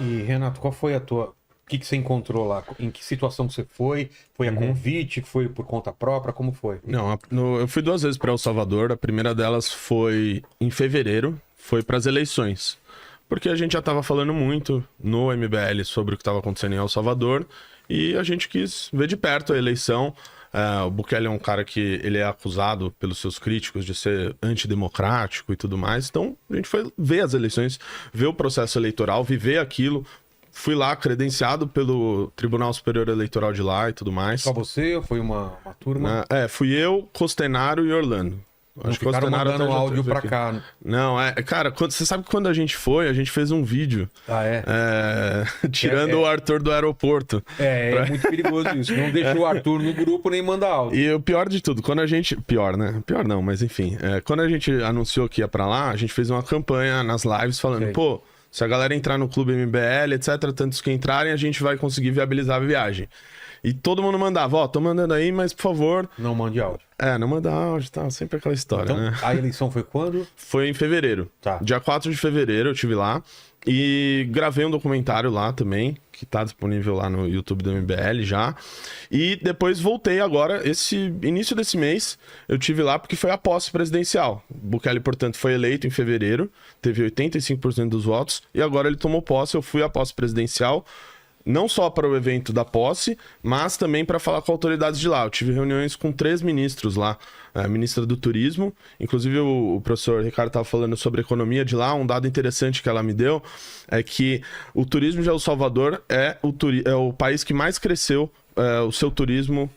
E, Renato, qual foi a tua... O que você encontrou lá? Em que situação você foi? Foi a convite? Foi por conta própria? Como foi? Não, eu fui 2 vezes para El Salvador. A primeira delas foi em fevereiro, foi para as eleições. Porque a gente já estava falando muito no MBL sobre o que estava acontecendo em El Salvador e a gente quis ver de perto a eleição. O Bukele é um cara que ele é acusado pelos seus críticos de ser antidemocrático e tudo mais. Então a gente foi ver as eleições, ver o processo eleitoral, viver aquilo. Fui lá credenciado pelo Tribunal Superior Eleitoral de lá e tudo mais. Só você ou foi uma turma? Fui eu, Costenaro e Orlando. Não ficaram mandando áudio pra cá, né? Não, cara, você sabe que quando a gente fez um vídeo. Ah, é? Tirando o Arthur do aeroporto. É muito perigoso isso. Não deixa o Arthur no grupo nem manda áudio. E o pior de tudo, quando a gente... Pior, né? Pior não, mas enfim. Quando a gente anunciou que ia pra lá, a gente fez uma campanha nas lives falando, pô, se a galera entrar no Clube MBL, etc., tantos que entrarem, a gente vai conseguir viabilizar a viagem. E todo mundo mandava, tô mandando aí, mas por favor... Não mande áudio. Não manda áudio, tá? Sempre aquela história, então, né? A eleição foi quando? Foi em fevereiro. Tá. Dia 4 de fevereiro eu estive lá e gravei um documentário lá também, que tá disponível lá no YouTube do MBL já. E depois voltei agora, início desse mês, eu tive lá porque foi a posse presidencial. Bukele, portanto, foi eleito em fevereiro, teve 85% dos votos, e agora ele tomou posse, eu fui à posse presidencial, não só para o evento da posse, mas também para falar com autoridades de lá. Eu tive reuniões com 3 ministros lá, a ministra do Turismo, inclusive o professor Ricardo estava falando sobre a economia de lá. Um dado interessante que ela me deu é que o turismo de El Salvador é o país que mais cresceu o seu turismo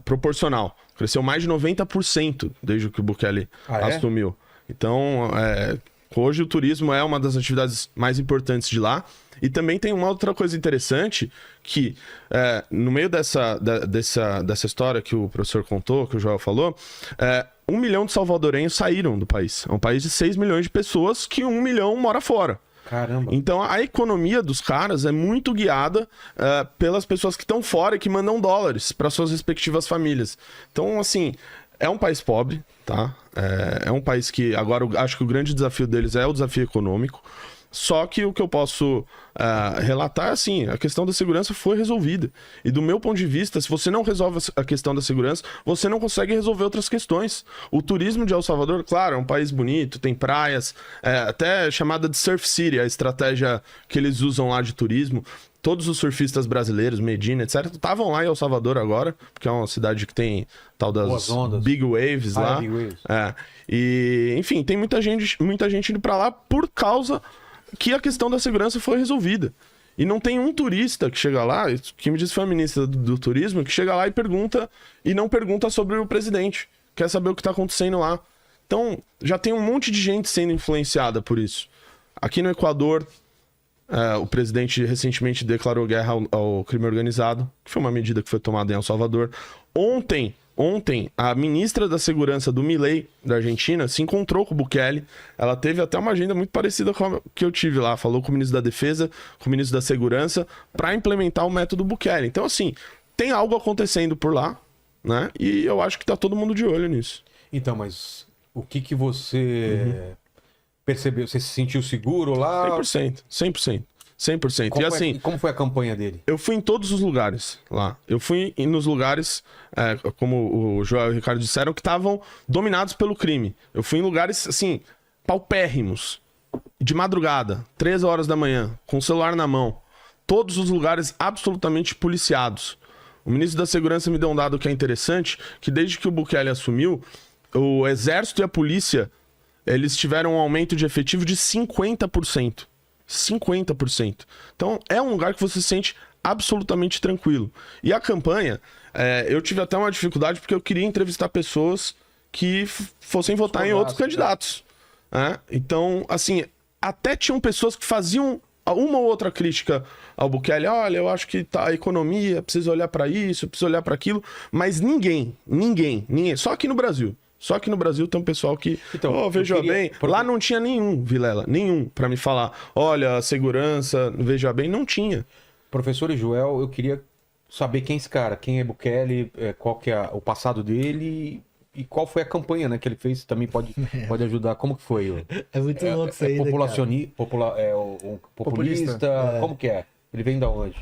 proporcional. Cresceu mais de 90% desde que o Bukele assumiu. Então, hoje o turismo é uma das atividades mais importantes de lá. E também tem uma outra coisa interessante que, no meio dessa história que o professor contou, que o Joel falou, 1 milhão de salvadorenhos saíram do país. É um país de 6 milhões de pessoas que 1 milhão mora fora. Caramba. Então a economia dos caras é muito guiada pelas pessoas que estão fora e que mandam dólares para suas respectivas famílias. Então, assim, é um país pobre, tá? É um país que agora acho que o grande desafio deles é o desafio econômico. Só que o que eu posso relatar é assim, a questão da segurança foi resolvida. E do meu ponto de vista, se você não resolve a questão da segurança, você não consegue resolver outras questões. O turismo de El Salvador, claro, é um país bonito, tem praias, até chamada de Surf City, a estratégia que eles usam lá de turismo. Todos os surfistas brasileiros, Medina, etc., estavam lá em El Salvador agora, porque é uma cidade que tem tal das Big Waves lá. Big Waves. E, enfim, tem muita gente indo pra lá por causa que a questão da segurança foi resolvida. E não tem um turista que chega lá, que me disse foi a ministra do Turismo, que chega lá e não pergunta sobre o presidente. Quer saber o que está acontecendo lá. Então, já tem um monte de gente sendo influenciada por isso. Aqui no Equador, o presidente recentemente declarou guerra ao crime organizado, que foi uma medida que foi tomada em El Salvador. Ontem, a ministra da Segurança do Milei, da Argentina, se encontrou com o Bukele. Ela teve até uma agenda muito parecida com a que eu tive lá. Falou com o ministro da Defesa, com o ministro da Segurança, para implementar o método Bukele. Então, assim, tem algo acontecendo por lá, né? E eu acho que tá todo mundo de olho nisso. Então, mas o que você percebeu? Você se sentiu seguro lá? 100%. E assim, como foi a campanha dele? Eu fui em todos os lugares lá. Eu fui nos lugares, como o Joel e o Ricardo disseram, que estavam dominados pelo crime. Eu fui em lugares, assim, paupérrimos. De madrugada, 3 horas da manhã, com o celular na mão. Todos os lugares absolutamente policiados. O ministro da Segurança me deu um dado que é interessante, que desde que o Bukele assumiu, o exército e a polícia, eles tiveram um aumento de efetivo de 50%. 50%. Então, é um lugar que você se sente absolutamente tranquilo. E a campanha, eu tive até uma dificuldade porque eu queria entrevistar pessoas que fossem votar em outros candidatos. Então, assim, até tinham pessoas que faziam uma ou outra crítica ao Bukele. Olha, eu acho que a economia, precisa olhar para isso, precisa olhar para aquilo. Mas ninguém. Só aqui no Brasil. Só que no Brasil tem um pessoal que, veja bem, lá não tinha nenhum, Vilela, pra me falar, olha, segurança, veja bem, não tinha. Professor e Joel, eu queria saber quem é esse cara, quem é Bukele, qual que é o passado dele, E qual foi a campanha, né, que ele fez? Também pode ajudar. Como que foi? É muito louco isso aí, né, o populista? Como que é? Ele vem da onde?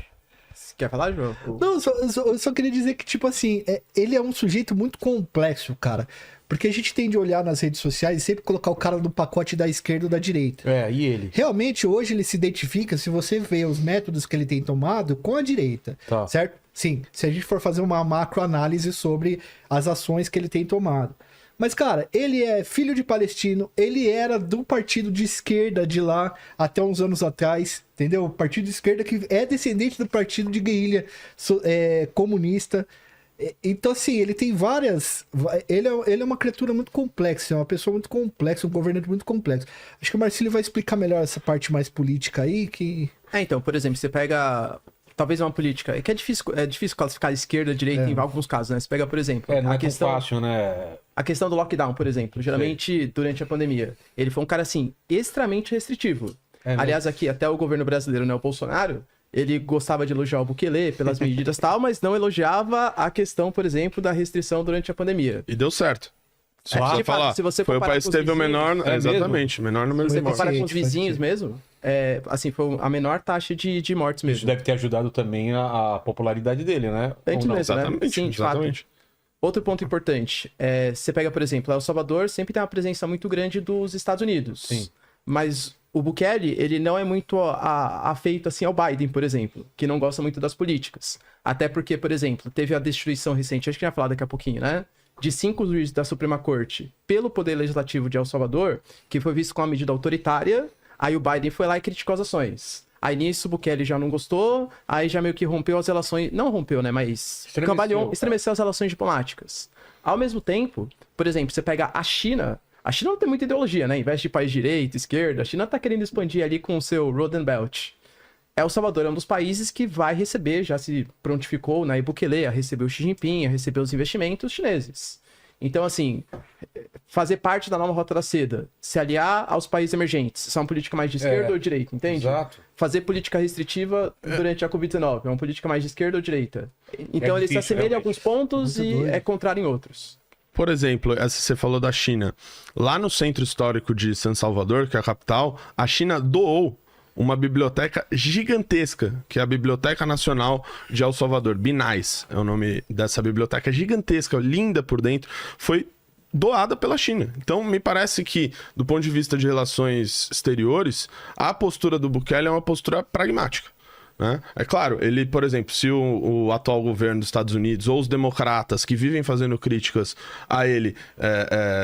Quer falar, João? Não, eu só queria dizer que, tipo assim, ele é um sujeito muito complexo, cara. Porque a gente tem de olhar nas redes sociais e sempre colocar o cara no pacote da esquerda ou da direita. E ele? Realmente, hoje ele se identifica, se você vê os métodos que ele tem tomado, com a direita, certo? Sim, se a gente for fazer uma macroanálise sobre as ações que ele tem tomado. Mas, cara, ele é filho de palestino, ele era do partido de esquerda de lá até uns anos atrás, entendeu? O partido de esquerda que é descendente do partido de guerrilha comunista. Então, assim, ele tem várias... Ele é uma criatura muito complexa, é uma pessoa muito complexa, um governante muito complexo. Acho que o Marcílio vai explicar melhor essa parte mais política aí, que... Então, por exemplo, você pega... Talvez uma política... É difícil classificar a esquerda, a direita em alguns casos, né? Você pega, por exemplo... Não é tão fácil, né? A questão do lockdown, por exemplo. Geralmente, durante a pandemia. Ele foi um cara, assim, extremamente restritivo. Aliás, aqui, até o governo brasileiro, né? O Bolsonaro... Ele gostava de elogiar o Bukele pelas medidas e tal, mas não elogiava a questão, por exemplo, da restrição durante a pandemia. E deu certo. Só de fato, se você foi o país que teve o menor... exatamente, menor número de mortes. Se você comparar com os vizinhos mesmo, assim, foi a menor taxa de mortes mesmo. Isso deve ter ajudado também a popularidade dele, né? Exatamente, Sim, exatamente. Outro ponto importante, você pega, por exemplo, El Salvador sempre tem uma presença muito grande dos Estados Unidos. Sim. Mas o Bukele, ele não é muito afeito, assim, ao Biden, por exemplo, que não gosta muito das políticas. Até porque, por exemplo, teve a destituição recente, acho que a gente vai falar daqui a pouquinho, né? De 5 juízes da Suprema Corte pelo Poder Legislativo de El Salvador, que foi visto como uma medida autoritária, aí o Biden foi lá e criticou as ações. Aí nisso o Bukele já não gostou, aí já meio que rompeu as relações... Não rompeu, né? Mas estremeceu as relações diplomáticas. Ao mesmo tempo, por exemplo, você pega a China... A China não tem muita ideologia, né? Investe em país de direita, esquerda. A China tá querendo expandir ali com o seu Road and Belt. El Salvador é um dos países que vai receber, já se prontificou na Bukele a receber o Xi Jinping, a receber os investimentos chineses. Então, assim, fazer parte da nova Rota da Seda, se aliar aos países emergentes, isso é uma política mais de esquerda ou de direita, entende? Exato. Fazer política restritiva durante a Covid-19, é uma política mais de esquerda ou direita. Então, ele se assemelha em alguns pontos e é contrário em outros. Por exemplo, você falou da China. Lá no centro histórico de San Salvador, que é a capital, a China doou uma biblioteca gigantesca, que é a Biblioteca Nacional de El Salvador. BNAES é o nome dessa biblioteca gigantesca, linda por dentro. Foi doada pela China. Então, me parece que, do ponto de vista de relações exteriores, a postura do Bukele é uma postura pragmática. Né? É claro, ele, por exemplo, se o atual governo dos Estados Unidos ou os democratas que vivem fazendo críticas a ele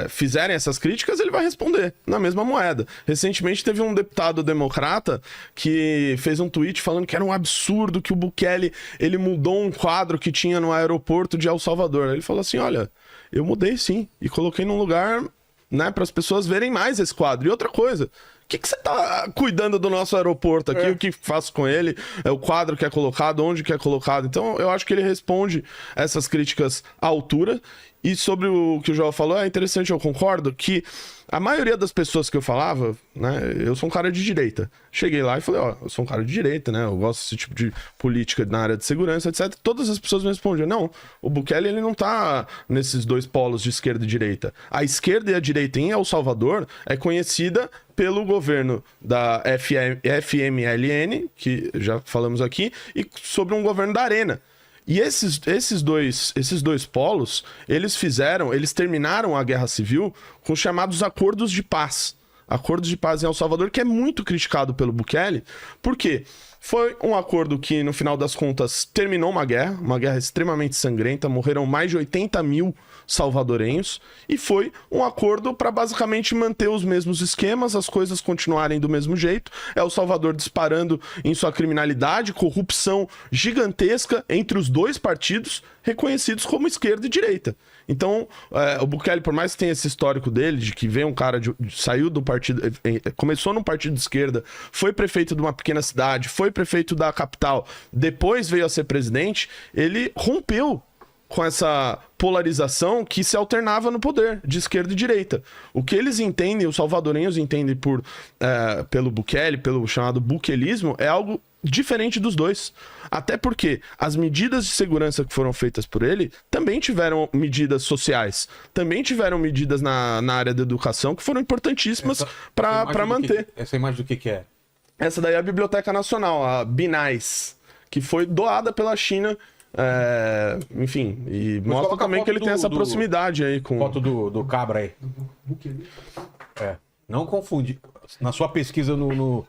fizerem essas críticas, ele vai responder na mesma moeda. Recentemente teve um deputado democrata que fez um tweet falando que era um absurdo que o Bukele ele mudou um quadro que tinha no aeroporto de El Salvador. Ele falou assim, olha, eu mudei sim e coloquei num lugar, né, para as pessoas verem mais esse quadro. E outra coisa, o que você tá cuidando do nosso aeroporto aqui? O que faço com ele? É o quadro que é colocado, onde que é colocado. Então, eu acho que ele responde essas críticas à altura. E sobre o que o João falou, é interessante, eu concordo que a maioria das pessoas que eu falava, né, eu sou um cara de direita. Cheguei lá e falei, ó, eu sou um cara de direita, né, eu gosto desse tipo de política na área de segurança, etc. Todas as pessoas me respondiam, não, o Bukele, ele não tá nesses dois polos de esquerda e direita. A esquerda e a direita em El Salvador é conhecida pelo governo da FMLN, que já falamos aqui, e sobre um governo da Arena. E esses dois polos, eles terminaram a guerra civil com os chamados acordos de paz. Acordos de paz em El Salvador, que é muito criticado pelo Bukele. Por quê? Foi um acordo que, no final das contas, terminou uma guerra extremamente sangrenta, morreram mais de 80 mil salvadorenhos, e foi um acordo para basicamente manter os mesmos esquemas, as coisas continuarem do mesmo jeito. El Salvador disparando em sua criminalidade, corrupção gigantesca entre os dois partidos, reconhecidos como esquerda e direita. Então, o Bukele, por mais que tenha esse histórico dele, de que veio um cara, saiu do partido, começou num partido de esquerda, foi prefeito de uma pequena cidade, foi prefeito da capital, depois veio a ser presidente, ele rompeu com essa polarização que se alternava no poder, de esquerda e direita. O que eles entendem, os salvadorenhos entendem pelo Bukele, pelo chamado bukelismo, é algo diferente dos dois. Até porque as medidas de segurança que foram feitas por ele também tiveram medidas sociais, também tiveram medidas na área da educação que foram importantíssimas para manter. Essa imagem do que é? Essa daí é a Biblioteca Nacional, a BNAIS, que foi doada pela China. Enfim, e Mas mostra também que ele tem essa proximidade aí com... Foto do cabra aí. Não confunde. Na sua pesquisa no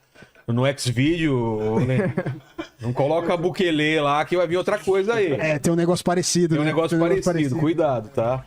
Xvideo, né? Não coloca Bukele lá que vai vir outra coisa aí. Tem um negócio parecido. Tem um negócio parecido. Cuidado, tá?